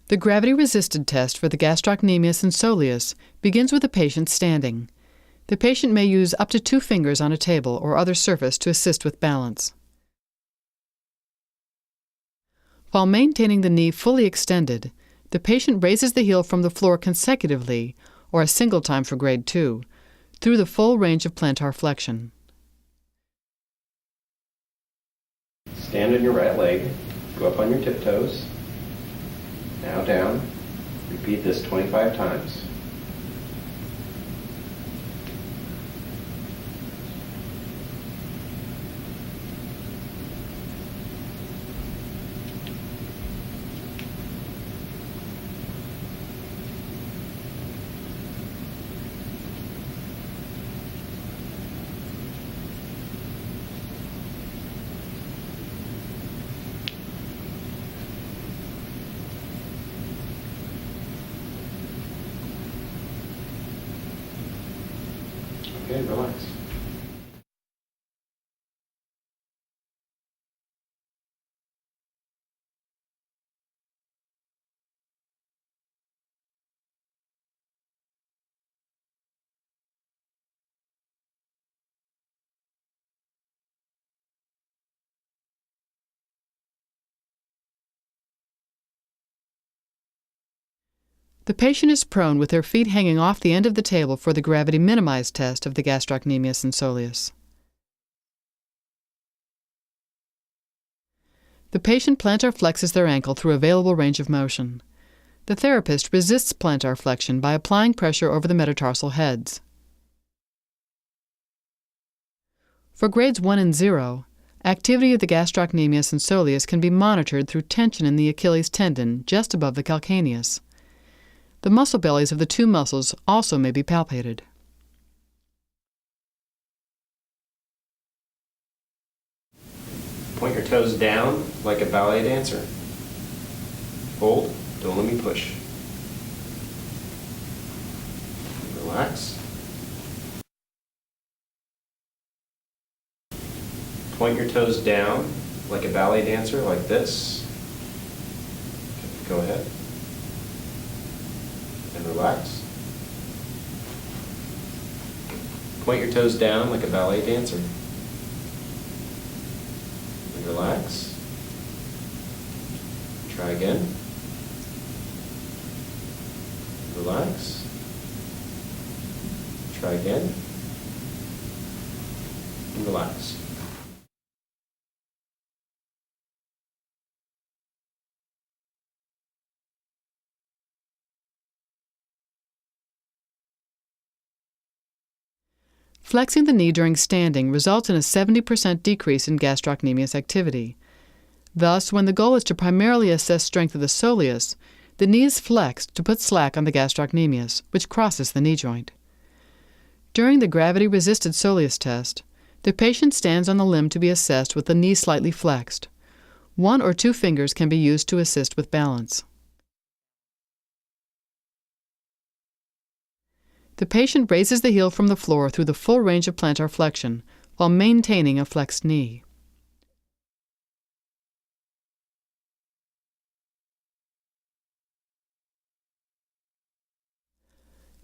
The gravity-resisted test for the gastrocnemius and soleus begins with the patient standing. The patient may use up to 2 fingers on a table or other surface to assist with balance. While maintaining the knee fully extended, the patient raises the heel from the floor consecutively, or a single time for grade 2, through the full range of plantar flexion. Stand on your right leg, go up on your tiptoes, now down. Repeat this 25 times. Okay, relax. The patient is prone with their feet hanging off the end of the table for the gravity-minimized test of the gastrocnemius and soleus. The patient plantar flexes their ankle through available range of motion. The therapist resists plantar flexion by applying pressure over the metatarsal heads. For grades 1 and 0, activity of the gastrocnemius and soleus can be monitored through tension in the Achilles tendon just above the calcaneus. The muscle bellies of the 2 muscles also may be palpated. Point your toes down like a ballet dancer. Hold, don't let me push. Relax. Point your toes down like a ballet dancer, like this. Go ahead. And relax. Point your toes down like a ballet dancer. And relax. Try again. Relax. Try again. And relax. Flexing the knee during standing results in a 70% decrease in gastrocnemius activity. Thus, when the goal is to primarily assess strength of the soleus, the knee is flexed to put slack on the gastrocnemius, which crosses the knee joint. During the gravity-resisted soleus test, the patient stands on the limb to be assessed with the knee slightly flexed. 1 or 2 fingers can be used to assist with balance. The patient raises the heel from the floor through the full range of plantar flexion while maintaining a flexed knee.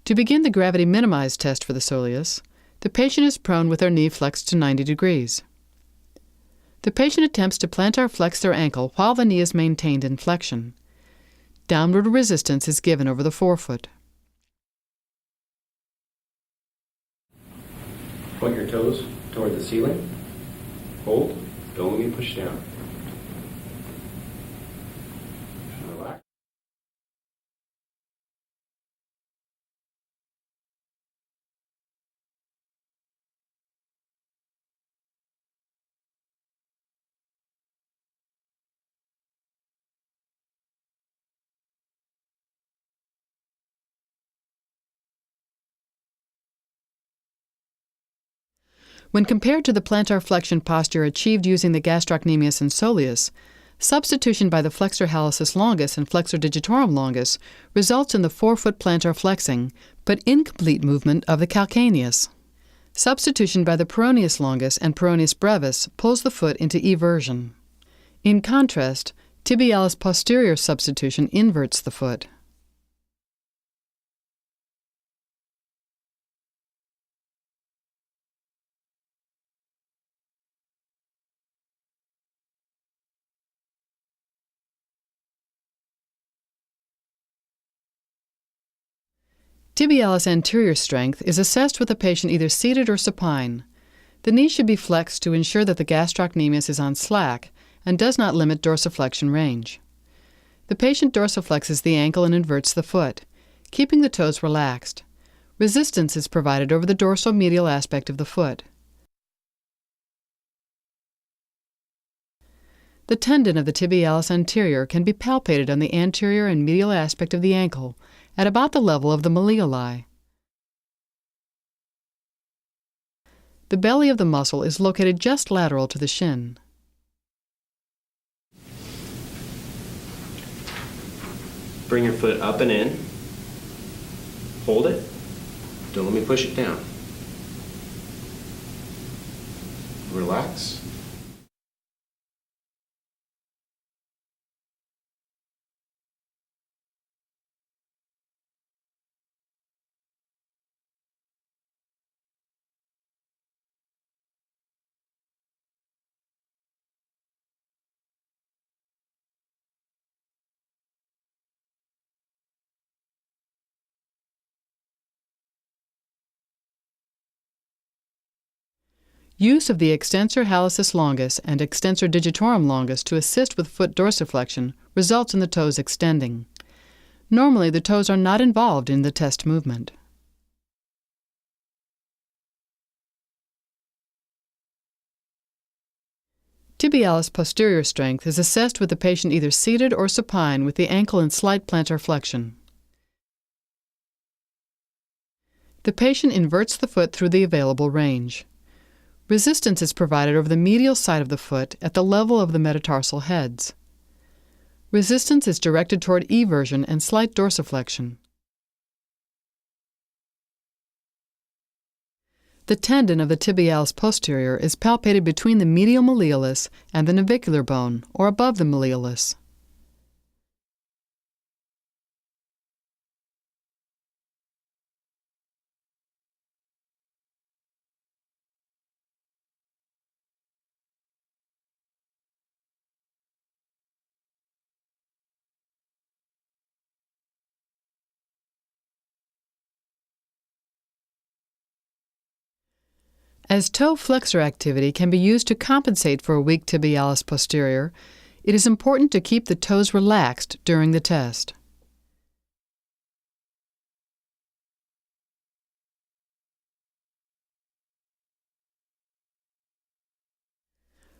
To begin the gravity-minimized test for the soleus, the patient is prone with their knee flexed to 90 degrees. The patient attempts to plantar flex their ankle while the knee is maintained in flexion. Downward resistance is given over the forefoot. Point your toes toward the ceiling. Hold. Don't let me push down. Relax. When compared to the plantar flexion posture achieved using the gastrocnemius and soleus, substitution by the flexor hallucis longus and flexor digitorum longus results in the forefoot plantar flexing, but incomplete movement of the calcaneus. Substitution by the peroneus longus and peroneus brevis pulls the foot into eversion. In contrast, Tibialis posterior substitution inverts the foot. Tibialis anterior strength is assessed with the patient either seated or supine. The knee should be flexed to ensure that the gastrocnemius is on slack and does not limit dorsiflexion range. The patient dorsiflexes the ankle and inverts the foot, keeping the toes relaxed. Resistance is provided over the dorsal medial aspect of the foot. The tendon of the tibialis anterior can be palpated on the anterior and medial aspect of the ankle at about the level of the malleoli. The belly of the muscle is located just lateral to the shin. Bring your foot up and in. Hold it. Don't let me push it down. Relax. Use of the extensor hallucis longus and extensor digitorum longus to assist with foot dorsiflexion results in the toes extending. Normally, the toes are not involved in the test movement. Tibialis posterior strength is assessed with the patient either seated or supine with the ankle in slight plantar flexion. The patient inverts the foot through the available range. Resistance is provided over the medial side of the foot at the level of the metatarsal heads. Resistance is directed toward eversion and slight dorsiflexion. The tendon of the tibialis posterior is palpated between the medial malleolus and the navicular bone, or above the malleolus. As toe flexor activity can be used to compensate for a weak tibialis posterior, it is important to keep the toes relaxed during the test.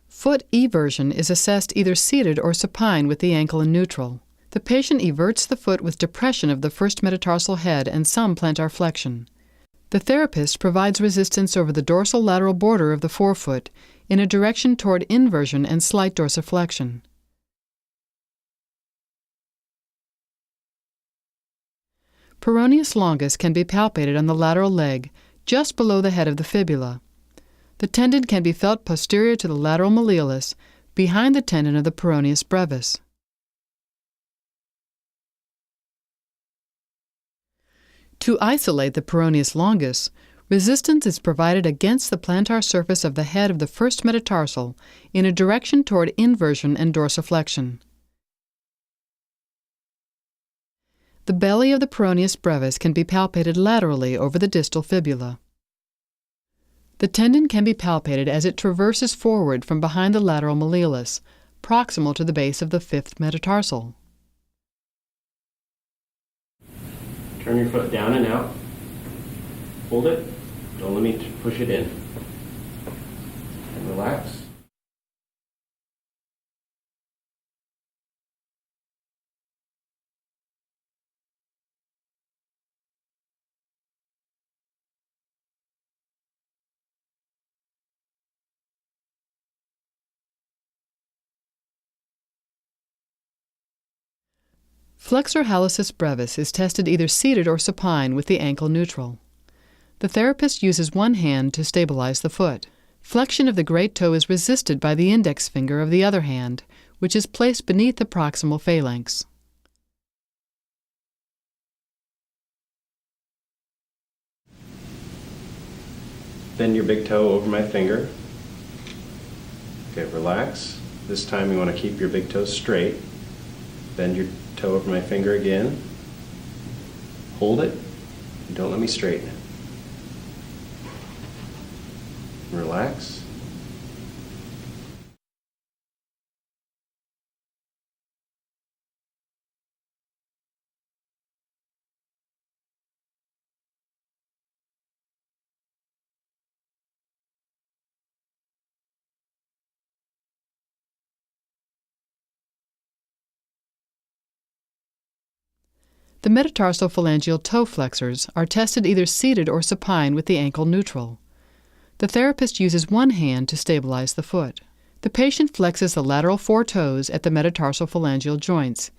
Foot eversion is assessed either seated or supine with the ankle in neutral. The patient everts the foot with depression of the first metatarsal head and some plantar flexion. The therapist provides resistance over the dorsal lateral border of the forefoot in a direction toward inversion and slight dorsiflexion. Peroneus longus can be palpated on the lateral leg, just below the head of the fibula. The tendon can be felt posterior to the lateral malleolus, behind the tendon of the peroneus brevis. To isolate the peroneus longus, resistance is provided against the plantar surface of the head of the first metatarsal in a direction toward inversion and dorsiflexion. The belly of the peroneus brevis can be palpated laterally over the distal fibula. The tendon can be palpated as it traverses forward from behind the lateral malleolus, proximal to the base of the fifth metatarsal. Turn your foot down and out. Hold it. Don't let me push it in. And relax. Flexor hallucis brevis is tested either seated or supine with the ankle neutral. The therapist uses one hand to stabilize the foot. Flexion of the great toe is resisted by the index finger of the other hand, which is placed beneath the proximal phalanx. Bend your big toe over my finger. Okay, relax. This time you want to keep your big toe straight. Bend your toe over my finger again. Hold it. And don't let me straighten it. Relax. The metatarsophalangeal toe flexors are tested either seated or supine with the ankle neutral. The therapist uses one hand to stabilize the foot. The patient flexes the lateral four toes at the metatarsophalangeal joints,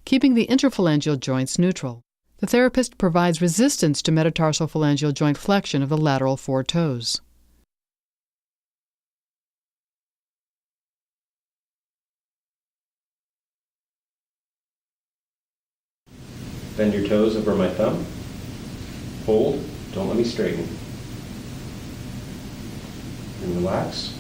keeping the interphalangeal joints neutral. The therapist provides resistance to metatarsophalangeal joint flexion of the lateral four toes. Bend your toes over my thumb. Hold. Don't let me straighten. And relax.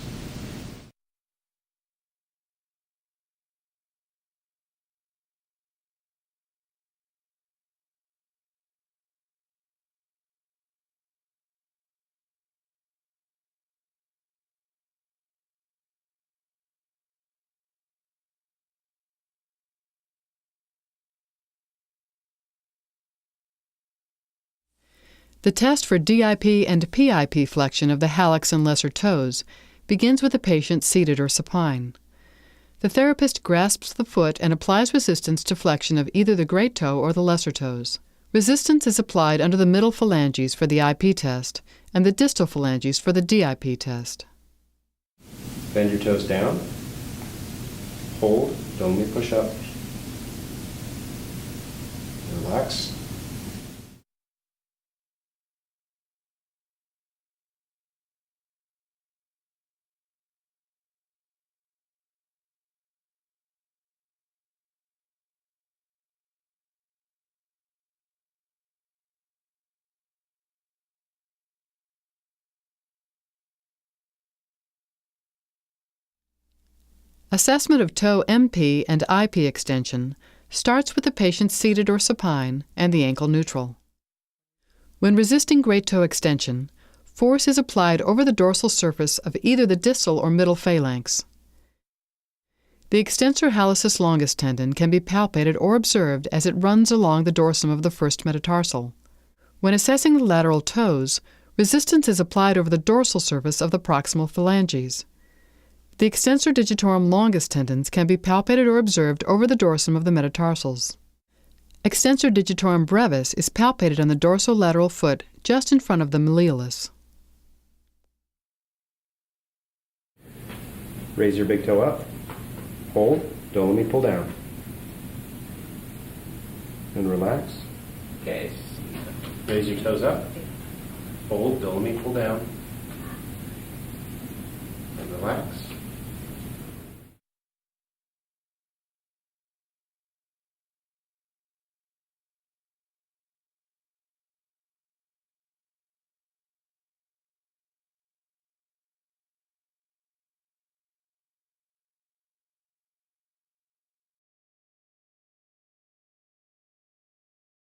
The test for DIP and PIP flexion of the hallux and lesser toes begins with the patient seated or supine. The therapist grasps the foot and applies resistance to flexion of either the great toe or the lesser toes. Resistance is applied under the middle phalanges for the IP test and the distal phalanges for the DIP test. Bend your toes down. Hold. Don't let me push up. Relax. Assessment of toe MP and IP extension starts with the patient seated or supine and the ankle neutral. When resisting great toe extension, force is applied over the dorsal surface of either the distal or middle phalanx. The extensor hallucis longus tendon can be palpated or observed as it runs along the dorsum of the first metatarsal. When assessing the lateral toes, resistance is applied over the dorsal surface of the proximal phalanges. The extensor digitorum longus tendons can be palpated or observed over the dorsum of the metatarsals. Extensor digitorum brevis is palpated on the dorsolateral foot just in front of the malleolus. Raise your big toe up. Hold. Don't let me pull down. And relax. Okay. Raise your toes up. Hold. Don't let me pull down. And relax.